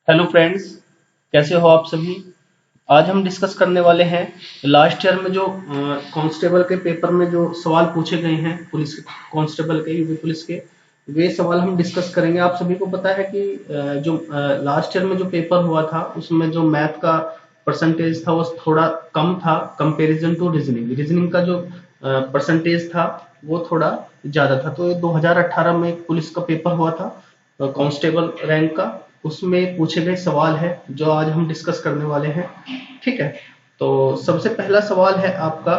Hello friends, कैसे हो आप सभी। आज हम डिस्कस करने वाले हैं लास्ट ईयर में जो कांस्टेबल के पेपर में जो सवाल पूछे गए हैं पुलिस कांस्टेबल के, यूपी पुलिस के, वे सवाल हम डिस्कस करेंगे। आप सभी को पता है कि जो लास्ट ईयर में जो पेपर हुआ था उसमें जो मैथ का परसेंटेज था वो थोड़ा कम था कंपैरिजन टू रीजनिंग। रीजनिंग का जो परसेंटेज था वो थोड़ा ज्यादा था। तो 2018 में एक पुलिस का पेपर हुआ था कांस्टेबल रैंक का, उसमें पूछे गए सवाल है जो आज हम डिस्कस करने वाले हैं। ठीक है, तो सबसे पहला सवाल है आपका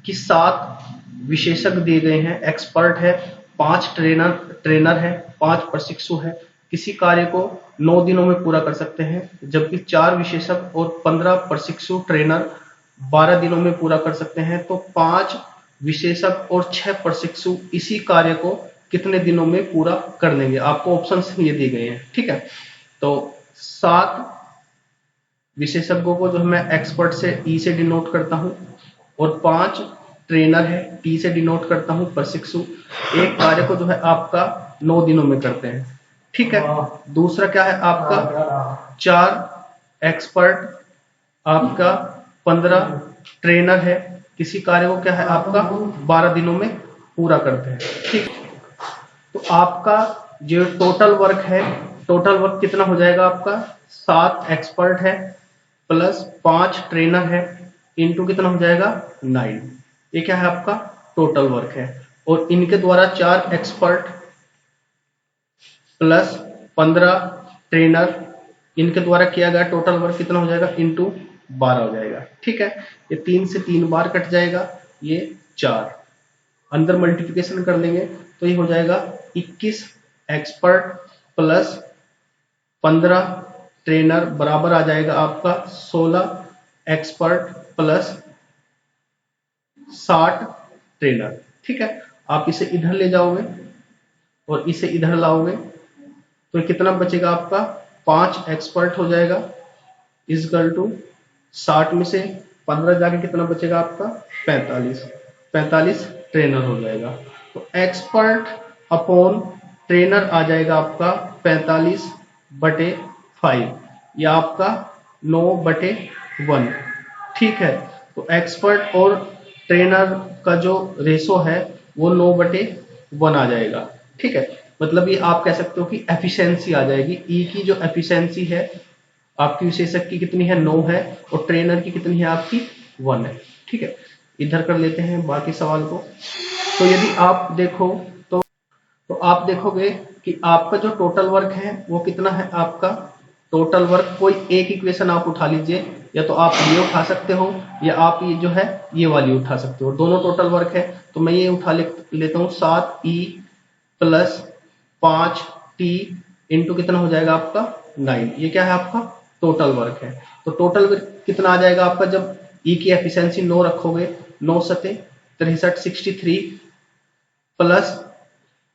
कि 7 विशेषज्ञ दिए गए हैं, एक्सपर्ट है, 5 ट्रेनर है, 5 प्रशिक्षु है, किसी कार्य को 9 दिनों में पूरा कर सकते हैं, जबकि 4 विशेषज्ञ और 15 प्रशिक्षु ट्रेनर 12 दिनों में पूरा कर सकते हैं। तो 5 विशेषज्ञ और 6 प्रशिक्षु इसी कार्य को कितने दिनों में पूरा कर लेंगे। आपको ऑप्शंस ये दिए गए हैं। ठीक है, तो 7 विशेषज्ञों को जो है मैं एक्सपर्ट से ई से डिनोट करता हूं, और 5 ट्रेनर है, टी से डिनोट करता हूं, प्रशिक्षु एक कार्य को जो है आपका 9 दिनों में करते हैं। ठीक है, दूसरा क्या है आपका 4 एक्सपर्ट, आपका 15 ट्रेनर है, किसी कार्य को क्या है आपका 12 दिनों में पूरा करते हैं। ठीक, तो आपका जो टोटल वर्क है, टोटल वर्क कितना हो जाएगा आपका 7 एक्सपर्ट है प्लस 5 ट्रेनर है इनटू कितना हो जाएगा 9। ये क्या है आपका टोटल वर्क है, और इनके द्वारा 4 एक्सपर्ट प्लस 15 ट्रेनर, इनके द्वारा किया गया टोटल वर्क कितना हो जाएगा इनटू 12 हो जाएगा। ठीक है, ये 3 से 3 बार कट जाएगा, ये 4 अंदर मल्टीप्लिकेशन कर लेंगे तो ये हो जाएगा 21 एक्सपर्ट प्लस 15 ट्रेनर बराबर आ जाएगा आपका 16 एक्सपर्ट प्लस 60 ट्रेनर। ठीक है, आप इसे इधर ले जाओगे और इसे इधर लाओगे तो कितना बचेगा आपका 5 एक्सपर्ट हो जाएगा इजकल टू 60 में से 15 जाके कितना बचेगा आपका 45 ट्रेनर हो जाएगा। तो एक्सपर्ट अपॉन ट्रेनर आ जाएगा आपका 45/5 या आपका 9/1। ठीक है, तो एक्सपर्ट और ट्रेनर का जो रेशो है वो 9/1 आ जाएगा। ठीक है, मतलब ये आप कह सकते हो कि एफिशिएंसी आ जाएगी। ई की जो एफिशिएंसी है आपकी विशेषज्ञ की कितनी है 9 है, और ट्रेनर की कितनी है आपकी 1 है। ठीक है, इधर कर लेते हैं बाकी सवाल को। तो यदि आप देखो तो आप देखोगे कि आपका जो टोटल वर्क है वो कितना है आपका टोटल वर्क। कोई एक इक्वेशन आप उठा लीजिए, या तो आप ये उठा सकते हो या आप ये जो है ये वाली उठा सकते हो, दोनों टोटल वर्क है। तो मैं ये उठा लेता हूँ 7E प्लस 5T इंटू कितना हो जाएगा आपका 9। ये क्या है आपका टोटल वर्क है। तो टोटल वर्क कितना आ जाएगा आपका जब ई की एफिशिएंसी 9 रखोगे, 9 सते 63 63 प्लस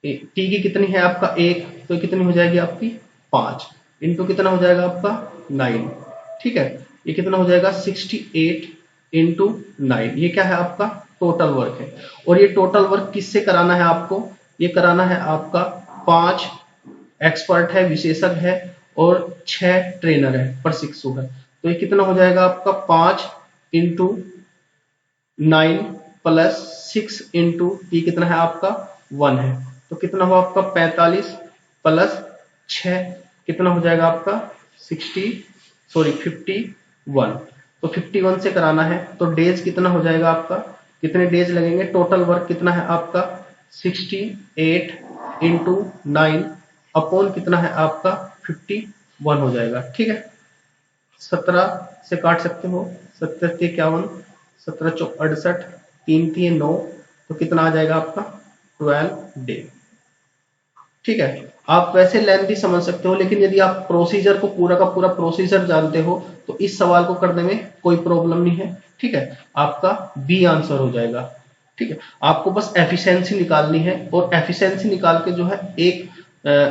टी की कितनी है आपका 1, तो कितनी हो जाएगी आपकी 5 इंटू कितना हो जाएगा आपका 9। ठीक है, ये कितना हो जाएगा 68 इंटू 9। ये क्या है आपका टोटल वर्क है। और ये टोटल वर्क किससे कराना है आपको, ये कराना है आपका 5 एक्सपर्ट है, विशेषज्ञ है, और 6 ट्रेनर है, प्रशिक्षु है। तो ये कितना हो जाएगा आपका 5 इंटू 9 प्लस 6 इंटू टी कितना है आपका 1 है। तो कितना हुआ आपका 45 प्लस 6 कितना हो जाएगा आपका 51। तो 51 से कराना है तो डेज कितना हो जाएगा आपका, कितने डेज लगेंगे, टोटल वर्क कितना है आपका 68 इंटू 9 अपॉन कितना है आपका 51 हो जाएगा। ठीक है, 17 से काट सकते हो, 70 से 51, 17 चौक 68, 3 3 9, तो कितना आ जाएगा आपका 12 डे। ठीक है, आप वैसे लेंथी समझ सकते हो, लेकिन यदि आप प्रोसीजर को पूरा का पूरा प्रोसीजर जानते हो तो इस सवाल को करने में कोई प्रॉब्लम नहीं है। ठीक है, आपका बी आंसर हो जाएगा। ठीक है, आपको बस एफिशिएंसी निकालनी है, और एफिशिएंसी निकाल के जो है एक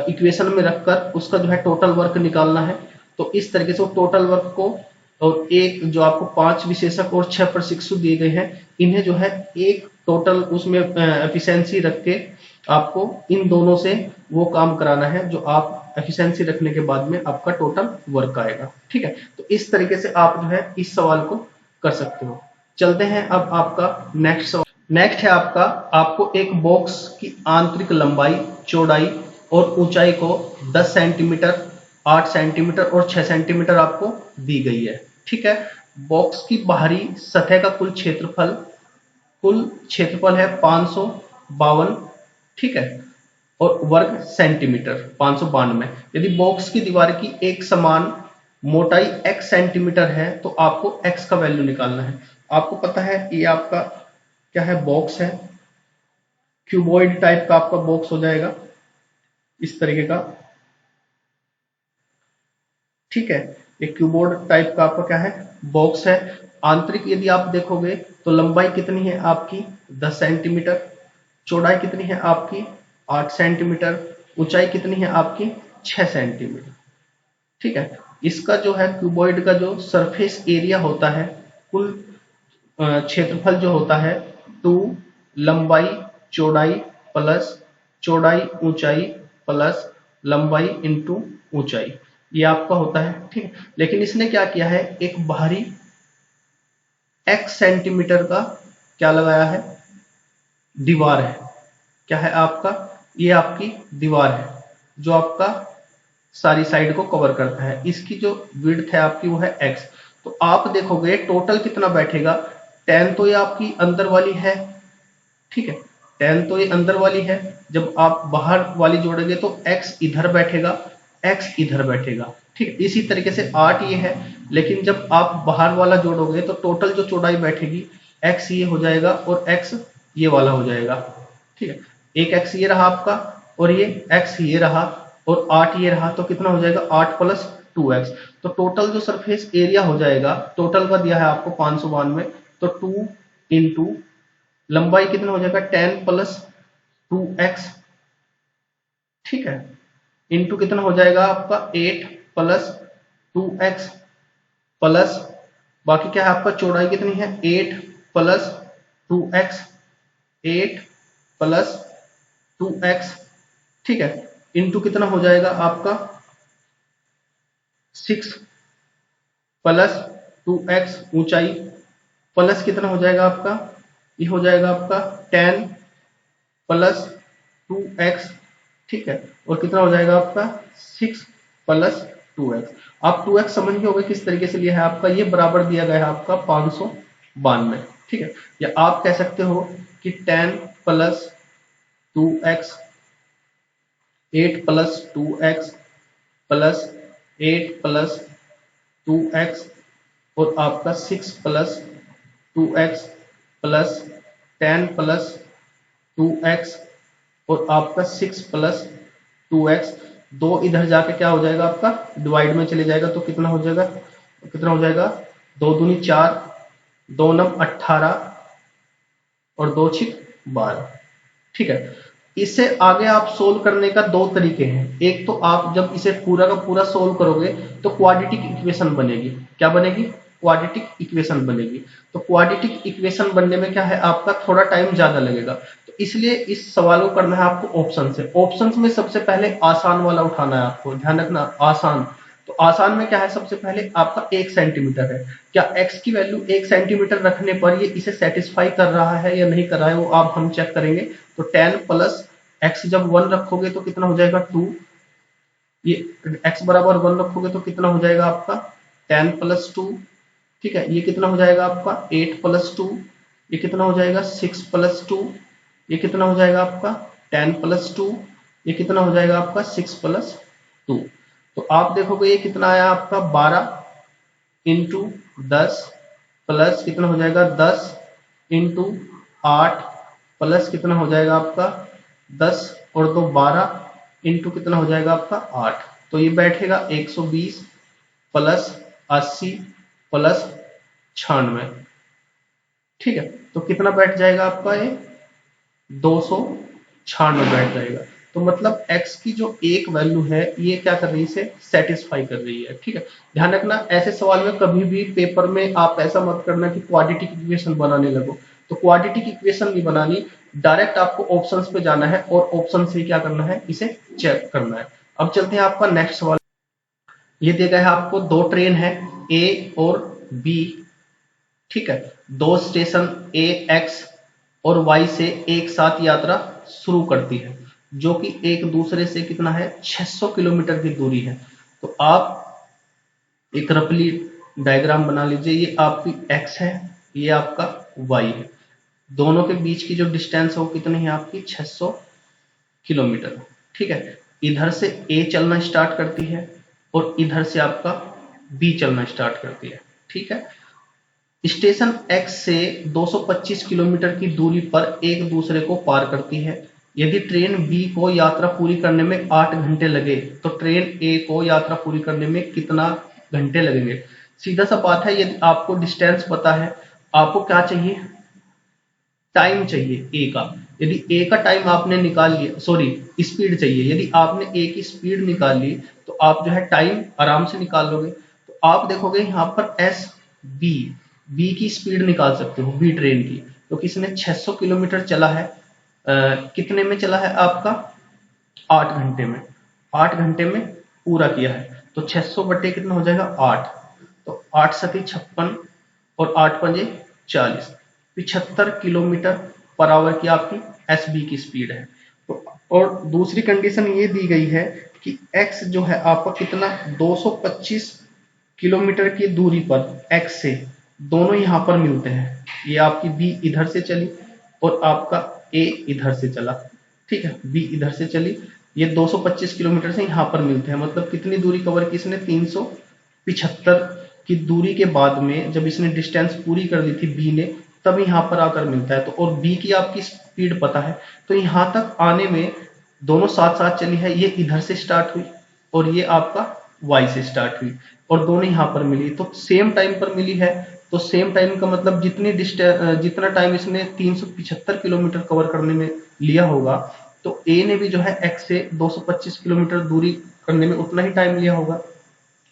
इक्वेशन में रखकर उसका जो है टोटल वर्क निकालना है। तो इस तरीके से वो टोटल वर्क को, और एक जो आपको 5 विशेषज्ञ और 6 प्रशिक्षु दिए गए हैं, इन्हें जो है एक टोटल उसमें एफिशिएंसी रख के आपको इन दोनों से वो काम कराना है जो आप एफिशिएंसी रखने के बाद में आपका टोटल वर्क आएगा। ठीक है, तो इस तरीके से आप जो है इस सवाल को कर सकते हो। चलते हैं अब आपका नेक्स्ट सवाल। नेक्स्ट है आपका, आपको एक बॉक्स की आंतरिक लंबाई, चौड़ाई और ऊंचाई को 10 सेंटीमीटर, 8 सेंटीमीटर और 6 सेंटीमीटर आपको दी गई है। ठीक है, बॉक्स की बाहरी सतह का कुल क्षेत्रफल है 552, ठीक है, और वर्ग सेंटीमीटर 592। यदि बॉक्स की दीवार की एक समान मोटाई x सेंटीमीटर है तो आपको x का वैल्यू निकालना है। आपको पता है ये आपका क्या है, बॉक्स है, क्यूबॉइड टाइप का आपका बॉक्स हो जाएगा इस तरीके का। ठीक है, एक क्यूबोर्ड टाइप का आपका क्या है, बॉक्स है। आंतरिक यदि आप देखोगे तो लंबाई कितनी है आपकी 10 सेंटीमीटर, चौड़ाई कितनी है आपकी 8 सेंटीमीटर, ऊंचाई कितनी है आपकी 6 सेंटीमीटर। ठीक है, इसका जो है क्यूबॉइड का जो सरफेस एरिया होता है, कुल क्षेत्रफल जो होता है 2 लंबाई चौड़ाई प्लस चौड़ाई ऊंचाई प्लस लंबाई इंटू ऊंचाई, ये आपका होता है। ठीक है, लेकिन इसने क्या किया है, एक बाहरी x सेंटीमीटर का क्या लगाया है, दीवार है। क्या है आपका, ये आपकी दीवार है जो आपका सारी साइड को कवर करता है। इसकी जो विड्थ है आपकी वो है x। तो आप देखोगे टोटल कितना बैठेगा, 10 तो ये आपकी अंदर वाली है। ठीक है, 10 तो ये अंदर वाली है, जब आप बाहर वाली जोड़ेंगे तो x इधर बैठेगा, x इधर बैठेगा। ठीक है, इसी तरीके से 8 ये है, लेकिन जब आप बाहर वाला जोड़ोगे तो टोटल जो चौड़ाई बैठेगी x ये हो जाएगा और x ये वाला हो जाएगा। ठीक है, एक x ये रहा आपका और ये x ये रहा और 8 ये रहा, तो कितना हो जाएगा 8 प्लस 2x। तो टोटल जो सरफेस एरिया हो जाएगा, टोटल का दिया है आपको 592, तो 2 इंटू लंबाई कितना हो जाएगा 10 प्लस 2x। ठीक है, इंटू कितना हो जाएगा आपका 8 प्लस 2x प्लस बाकी क्या है आपका चौड़ाई कितनी है 8 प्लस 2x, 8 प्लस 2x। ठीक है, इंटू कितना हो जाएगा आपका 6 प्लस 2x ऊंचाई प्लस कितना हो जाएगा आपका, ये हो जाएगा आपका 10 प्लस 2x। ठीक है, और कितना हो जाएगा आपका 6 प्लस 2x। आप 2x समझ गए होंगे किस तरीके से लिया है आपका, ये बराबर दिया गया है आपका 592। ठीक है, या आप कह सकते हो कि 10 plus 2x, 8 plus 2x plus 8 plus 2x और आपका 6 plus 2x plus 10 plus 2x और आपका 6 प्लस 2x। 2 इधर जाके क्या हो जाएगा आपका डिवाइड में चले जाएगा, तो कितना हो जाएगा, 2 दूनी 4, 2 नम 18 और 2 छिक 12। ठीक है, इससे आगे आप सोल्व करने का 2 तरीके हैं। एक तो आप जब इसे पूरा का पूरा सोल्व करोगे तो क्वाड्रेटिक इक्वेशन बनेगी। क्या बनेगी, क्वाड्रेटिक इक्वेशन बनेगी। तो क्वाड्रेटिक इक्वेशन बनने में क्या है आपका थोड़ा टाइम ज्यादा लगेगा, तो इसलिए इस सवाल को करना है आपको ऑप्शन से। ऑप्शन में सबसे पहले आसान वाला उठाना है आपको, ध्यान रखना आसान। तो आसान में क्या है, सबसे पहले आपका 1 सेंटीमीटर है। क्या x की वैल्यू 1 सेंटीमीटर रखने पर ये इसे सेटिस्फाई कर रहा है या नहीं कर रहा है, वो आप हम चेक करेंगे। तो 10 प्लस x जब 1 रखोगे तो कितना हो जाएगा 2, ये x बराबर 1 रखोगे तो कितना हो जाएगा आपका 10 प्लस 2। ठीक है, ये कितना हो जाएगा आपका 8 प्लस 2, ये कितना हो जाएगा 6 प्लस 2, ये कितना हो जाएगा आपका 10 प्लस 2, ये कितना हो जाएगा आपका 6 प्लस 2। तो आप देखोगे ये कितना आया आपका 12 इंटू 10 प्लस कितना हो जाएगा 10 इंटू 8 प्लस कितना हो जाएगा आपका 10 और 2 12 इंटू कितना हो जाएगा आपका 8। तो ये बैठेगा 120 प्लस 80 प्लस 96। ठीक है, तो कितना बैठ जाएगा आपका ये 296 बैठ जाएगा। तो मतलब x की जो एक वैल्यू है ये क्या कर रही है, इसे सेटिस्फाई कर रही है। ठीक है, ध्यान रखना ऐसे सवाल में कभी भी पेपर में आप ऐसा मत करना कि क्वाड्रेटिक इक्वेशन बनाने लगो। तो क्वाड्रेटिक इक्वेशन नहीं बनानी, डायरेक्ट आपको ऑप्शंस पे जाना है और ऑप्शन से क्या करना है, इसे चेक करना है। अब चलते हैं आपका नेक्स्ट सवाल। ये दिया गया है आपको, दो ट्रेन है ए और बी, ठीक है, दो स्टेशन ए एक्स और वाई से एक साथ यात्रा शुरू करती है, जो कि एक दूसरे से कितना है, 600 किलोमीटर की दूरी है। तो आप एक रफली डायग्राम बना लीजिए, ये आपकी x है, ये आपका y है, दोनों के बीच की जो डिस्टेंस है वो कितनी है आपकी 600 किलोमीटर, ठीक है। इधर से A चलना स्टार्ट करती है और इधर से आपका B चलना स्टार्ट करती है, ठीक है। स्टेशन X से 225 किलोमीटर की दूरी पर एक दूसरे को पार करती है। यदि ट्रेन B को यात्रा पूरी करने में 8 घंटे लगे तो ट्रेन A को यात्रा पूरी करने में कितना घंटे लगेंगे। सीधा सा बात है, यदि आपको डिस्टेंस पता है, आपको क्या चाहिए, टाइम चाहिए ए का। यदि ए का टाइम आपने निकाल लिया, सॉरी स्पीड चाहिए, यदि आपने ए की स्पीड निकाल ली तो आप जो है टाइम आराम से निकाल लोगे। तो आप देखोगे यहाँ पर एस बी, बी की स्पीड निकाल सकते हो, बी ट्रेन की, तो किसने 600 किलोमीटर चला है, कितने में चला है आपका, 8 घंटे में, 8 घंटे में पूरा किया है। तो 600 बटे कितना हो जाएगा 8, तो 8 सती 56 और 8 पंजे 40, 75 किलोमीटर पर आवर की आपकी एस बी की स्पीड है। तो और दूसरी कंडीशन ये दी गई है कि एक्स जो है आपका कितना, 225 किलोमीटर की दूरी पर एक्स से दोनों यहां पर मिलते हैं। ये आपकी बी इधर से चली और आपका ए इधर से चला, ठीक है, बी इधर से चली, ये 225 किलोमीटर से यहां पर मिलते हैं। मतलब कितनी दूरी कवर की इसने, 375 की दूरी के बाद में जब इसने डिस्टेंस पूरी कर दी थी बी ने, तब यहां पर आकर मिलता है। तो और बी की आपकी स्पीड पता है, तो यहां तक आने में दोनों साथ साथ चली है, ये इधर से स्टार्ट हुई और ये आपका वाई से स्टार्ट हुई और दोनों यहां पर मिली, तो सेम टाइम पर मिली है। तो सेम टाइम का मतलब जितना टाइम इसने 375 किलोमीटर कवर करने में लिया होगा, तो ए ने भी जो है एक्स से 225 किलोमीटर दूरी करने में उतना ही टाइम लिया होगा।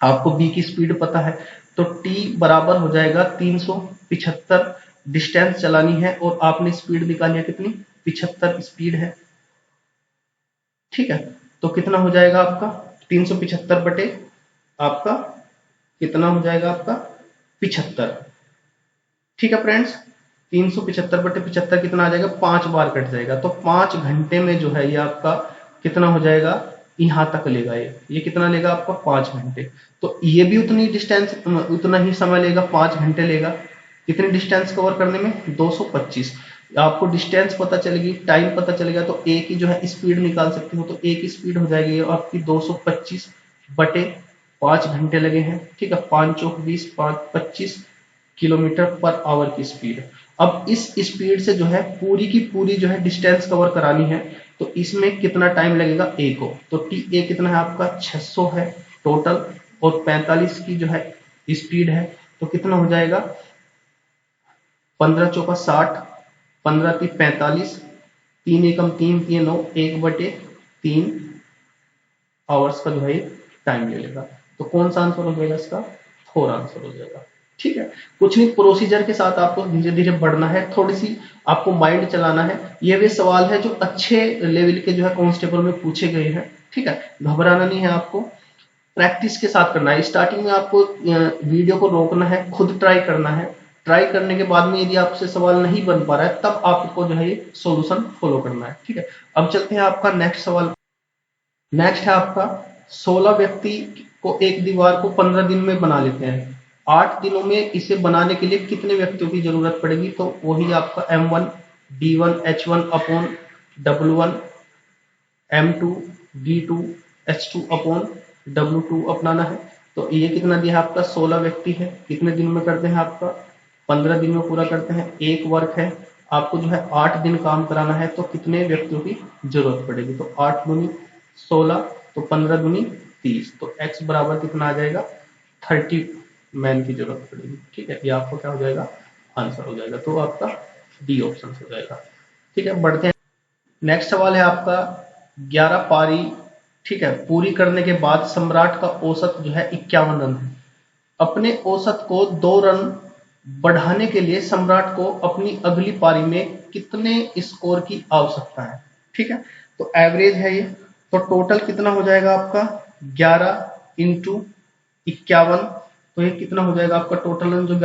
आपको बी की स्पीड पता है, तो टी बराबर हो जाएगा 375 डिस्टेंस चलानी है और आपने स्पीड निकाली है कितनी, 75 स्पीड है, ठीक है। तो कितना हो जाएगा आपका 375 बटे आपका कितना हो जाएगा आपका 75, ठीक है फ्रेंड्स। 375 बटे 75 कितना आ जाएगा, 5 बार कट जाएगा, तो 5 घंटे में जो है ये आपका कितना हो जाएगा, यहां तक लेगा, ये कितना लेगा आपका 5 घंटे। तो ये भी उतनी डिस्टेंस, उतना ही समय लेगा, 5 घंटे लेगा। कितनी डिस्टेंस कवर करने में, 225। आपको डिस्टेंस पता चलेगी, टाइम पता चलेगा, तो ए की जो है स्पीड निकाल सकते हो। तो ए की स्पीड हो जाएगी आपकी 225 बटे 5 घंटे लगे हैं, ठीक है, 5 चौक 20, 5 25 किलोमीटर पर आवर की स्पीड। अब इस स्पीड से जो है पूरी की पूरी जो है डिस्टेंस कवर करानी है, तो इसमें कितना टाइम लगेगा ए को, तो टी ए कितना है आपका 600 है टोटल और 45 की जो है स्पीड है, तो कितना हो जाएगा 15 चौका 60, 15 × 45, 3 एकम 3 3 9, 1/3 आवर्स का जो है टाइम ले लेगा। तो कौन सा आंसर हो जाएगा इसका, 4 आंसर हो जाएगा, ठीक है। कुछ नहीं, प्रोसीजर के साथ आपको धीरे धीरे बढ़ना है, थोड़ी सी आपको माइंड चलाना है। ये वे सवाल है जो अच्छे लेवल के जो है कांस्टेबल में पूछे गए हैं, ठीक है, घबराना नहीं है, आपको प्रैक्टिस के साथ करना है। स्टार्टिंग में आपको वीडियो को रोकना है, खुद ट्राई करना है, ट्राई करने के बाद में यदि आपसे सवाल नहीं बन पा रहा है तब आपको जो है ये सोल्यूशन फॉलो करना है, ठीक है। अब चलते हैं आपका नेक्स्ट सवाल। नेक्स्ट है आपका, 16 व्यक्ति को एक दीवार को 15 दिन में बना लेते हैं, 8 दिनों में इसे बनाने के लिए कितने व्यक्तियों की जरूरत पड़ेगी। तो वही आपका M1 D1 H1 upon W1 M2 D2 H2 upon W2 अपनाना है। तो ये कितना दिया है आपका, 16 व्यक्ति है, कितने दिन में करते हैं आपका, 15 दिन में पूरा करते हैं। एक वर्क है, आपको जो है 8 दिन काम कराना है, तो कितने व्यक्तियों की जरूरत पड़ेगी, तो 8 दूनी 16, तो 15 दूनी 30, तो x बराबर कितना आ जाएगा 30 मैन की जरूरत पड़ेगी, ठीक है। ये आपको क्या हो जाएगा, आंसर हो जाएगा, तो आपका डी ऑप्शन हो जाएगा, ठीक है। बढ़ते हैं, नेक्स्ट सवाल है आपका, 11 पारी, ठीक है, पूरी करने के बाद सम्राट का औसत जो है 51 रन है। अपने औसत को 2 रन बढ़ाने के लिए सम्राट को अपनी अगली पारी में कितने स्कोर की आवश्यकता है। ठीक है, तो एवरेज है ये, तो टोटल कितना हो जाएगा आपका 11 इंटू 51, तो ये कितना हो जाएगा आपका टोटल जो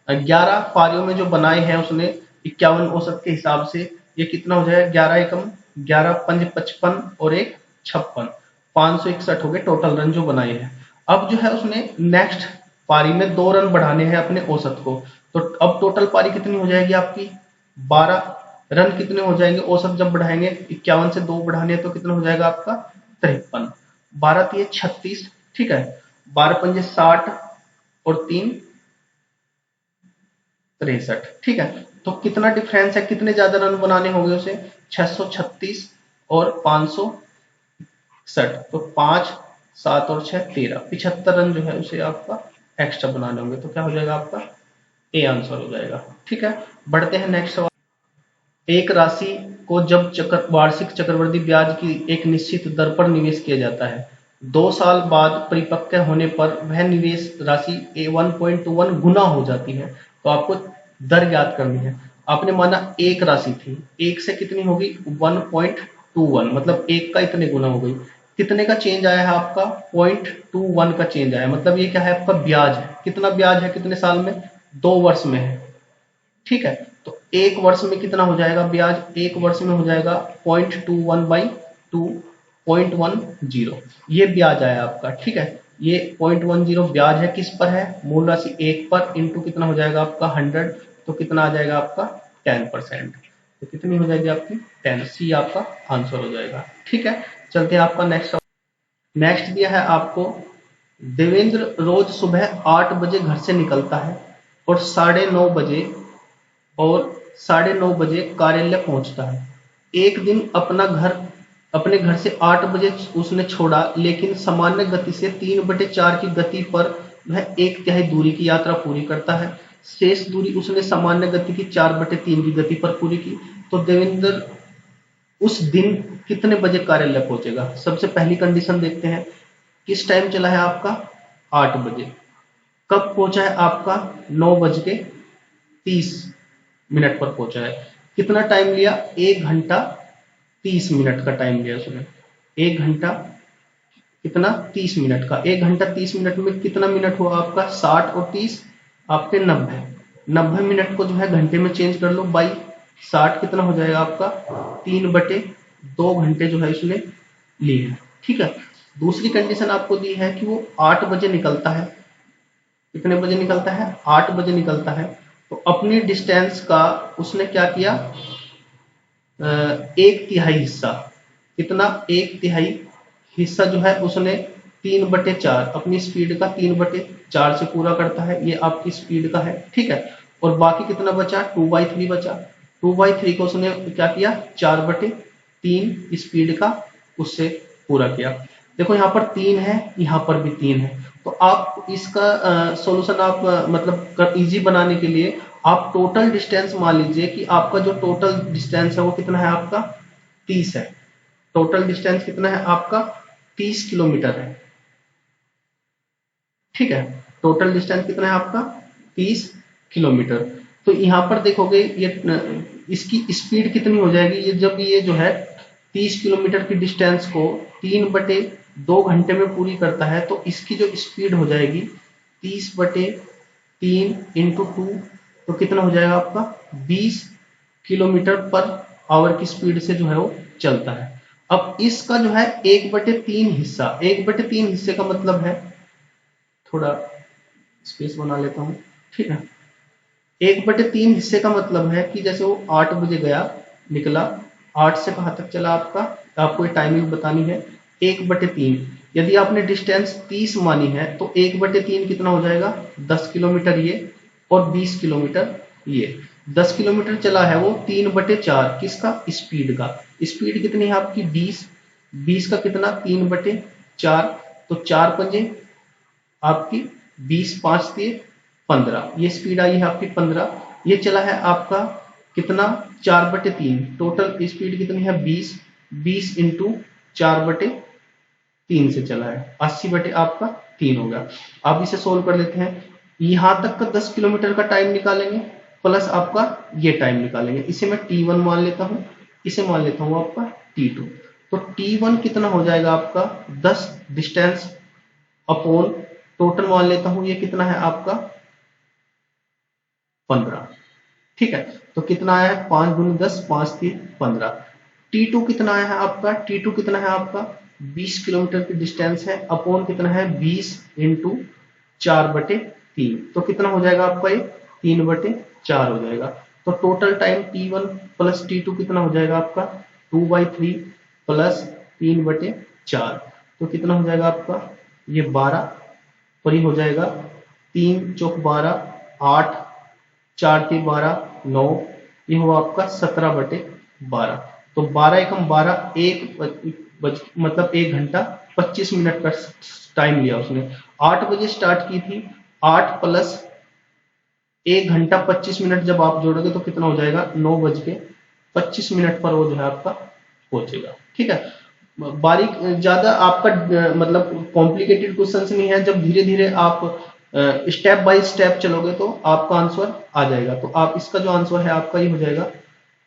11 पारियों में जो बनाए हैं उसने 51 औसत के हिसाब से, ये कितना हो जाएगा 11 एकम 11 पंज 55 और एक 56, 561 हो गए टोटल रन जो बनाए हैं। अब जो है उसने नेक्स्ट पारी में 2 रन बढ़ाने हैं अपने औसत को, तो अब टोटल पारी कितनी हो जाएगी आपकी 12 रन कितने हो जाएंगे औसत जब बढ़ाएंगे 51 से 2 बढ़ाने तो कितना हो जाएगा आपका 53, 12 3 36, ठीक है, 12 पंजे 60 और 3 63, ठीक है, तो कितना डिफरेंस है, कितने ज्यादा रन बनाने होंगे उसे 636 और 560, तो 5 7 और 6 13, 75 रन जो है उसे आपका एक्स्ट्रा बनाने होंगे, तो क्या हो जाएगा आपका ए आंसर हो जाएगा। ठीक है, बढ़ते हैं नेक्स्ट सवाल। एक राशि को जब वार्षिक चक्रवृद्धि ब्याज की एक निश्चित दर पर निवेश किया जाता है, 2 साल बाद परिपक्व होने पर वह निवेश राशि 1.21 गुना हो जाती है, तो आपको दर ज्ञात करनी है। आपने माना एक राशि थी, एक से कितनी होगी 1.21, मतलब एक का इतने गुना हो गई, कितने का चेंज आया है आपका 0.21 का चेंज आया, मतलब ये क्या है आपका ब्याज है, कितना ब्याज है कितने साल में 2 वर्ष में है। ठीक है, तो एक वर्ष में कितना हो जाएगा ब्याज, एक वर्ष में हो जाएगा 0.21/2.10, ये ब्याज आया आपका। ठीक है, ये 0.10 ब्याज है, किस पर है, मूल राशि 1 पर, इंटू कितना हो जाएगा आपका 100, तो कितना आ जाएगा आपका 10%, तो कितनी हो जाएगी आपकी 10, सी आपका आंसर हो जाएगा। ठीक है, चलते हैं आपका नेक्स्ट। नेक्स्ट दिया है आपको, देवेंद्र रोज सुबह 8 बजे घर से निकलता है और 9:30 बजे कार्यालय पहुंचता है। एक दिन अपने घर से 8 बजे उसने छोड़ा, लेकिन सामान्य गति से 3/4 की गति पर वह 1/3 दूरी की यात्रा पूरी करता है। शेष दूरी उसने सामान्य गति की 4/3 की गति पर पूरी की, तो देवेंद्र उस दिन कितने बजे कार्यालय पहुंचेगा। सबसे पहली कंडीशन देखते हैं, किस टाइम चला है आपका 8 बजे, कब पहुंचा है आपका 9:30 पर पहुंचा है, कितना टाइम लिया 1 घंटा 30 मिनट का टाइम लिया उसने, 1 घंटा कितना 30 मिनट का, 1 घंटा 30 मिनट में कितना मिनट हुआ आपका 60 और 30 आपके 90 मिनट को जो है घंटे में चेंज कर लो बाई 60, कितना हो जाएगा आपका 3/2 घंटे जो है इसने ली है। ठीक है, दूसरी कंडीशन आपको दी है कि वो 8 बजे निकलता है, कितने बजे निकलता है 8 बजे निकलता है, तो अपनी डिस्टेंस का उसने क्या किया 1/3 हिस्सा, कितना 1/3 हिस्सा जो है उसने 3/4 अपनी स्पीड का 3/4 से पूरा करता है, ये आपकी स्पीड का है। ठीक है, और बाकी कितना बचा 2/3 बचा, 2/3 को उसने क्या किया 4/3 स्पीड का उससे पूरा किया। देखो यहाँ पर 3 है, यहाँ पर भी 3 है, तो आप इसका सॉल्यूशन आप मतलब इजी बनाने के लिए आप टोटल डिस्टेंस मान लीजिए कि आपका जो टोटल डिस्टेंस है वो कितना है आपका 30 है, टोटल डिस्टेंस कितना है आपका 30 किलोमीटर है। ठीक है, टोटल डिस्टेंस कितना है आपका 30 किलोमीटर, तो यहाँ पर देखोगे ये इसकी स्पीड कितनी हो जाएगी, ये जब ये जो है 30 किलोमीटर की डिस्टेंस को 3/2 घंटे में पूरी करता है, तो इसकी जो स्पीड हो जाएगी 30/3 इंटू 2, तो कितना हो जाएगा आपका 20 किलोमीटर पर आवर की स्पीड से जो है वो चलता है। अब इसका जो है 1/3 हिस्सा, 1/3 हिस्से का मतलब है, थोड़ा स्पेस बना लेता हूं। ठीक है, 1/3 हिस्से का मतलब है कि जैसे वो 8 बजे गया निकला, 8 से कहां तक चला आपका, आपको ये टाइमिंग बतानी है 1/3, यदि आपने डिस्टेंस 30 मानी है तो 1/3 कितना हो जाएगा 10 किलोमीटर ये और 20 किलोमीटर ये, 10 किलोमीटर चला है वो 3/4 किसका स्पीड का, स्पीड कितनी है आपकी 20, 20 का कितना 3/4, तो 4 पंजे आपकी 20, 5 दिए 15, ये स्पीड आई है आपकी 15, ये चला है आपका कितना 4/3, टोटल स्पीड कितनी है 20, 20 इंटू 4/3 से चला है 80 बटे आपका 3 होगा। अब इसे सोल्व कर लेते हैं, यहां तक का 10 किलोमीटर का टाइम निकालेंगे प्लस आपका ये टाइम निकालेंगे। इसे मैं T1 मान लेता हूं, इसे मान लेता हूं आपका T2। तो T1 कितना हो जाएगा आपका 10 डिस्टेंस अपॉन टोटल मान लेता हूं, ये कितना है आपका 15। ठीक है, तो कितना आया है 5 दूनी 10, 5 3 15। T2 कितना आया है आपका, T2 कितना है आपका 20 किलोमीटर की डिस्टेंस है, अपॉन कितना है 20 इंटू 4/3। तो कितना हो जाएगा आपका ये 3/4 हो जाएगा। तो total time T1 plus T2 कितना हो जाएगा आपका 2/3 प्लस 3/4। तो कितना हो जाएगा आपका ये 12 पर ही हो जाएगा, 3 चौक 12, 8 4 3 12 9, ये हुआ आपका 17/12। तो 12 एकम 12, मतलब 1 घंटा 25 मिनट का टाइम लिया उसने। 8 बजे स्टार्ट की थी, 8 प्लस 1 घंटा 25 मिनट जब आप जोड़ोगे तो कितना हो जाएगा 9:25 पर वो जो है आपका पहुंचेगा। ठीक है, बारीक ज्यादा आपका मतलब कॉम्प्लिकेटेड क्वेश्चन नहीं है। जब धीरे धीरे आप स्टेप बाय स्टेप चलोगे तो आपका आंसर आ जाएगा। तो आप इसका जो आंसर है आपका ये हो जाएगा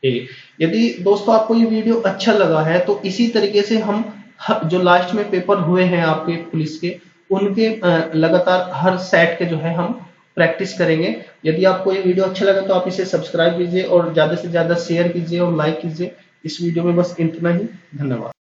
ए। यदि दोस्तों आपको ये वीडियो अच्छा लगा है तो इसी तरीके से हम जो लास्ट में पेपर हुए हैं आपके पुलिस के, उनके लगातार हर सेट के जो है हम प्रैक्टिस करेंगे। यदि आपको ये वीडियो अच्छा लगा तो आप इसे सब्सक्राइब कीजिए और ज्यादा से ज्यादा शेयर कीजिए और लाइक कीजिए। इस वीडियो में बस इतना ही, धन्यवाद।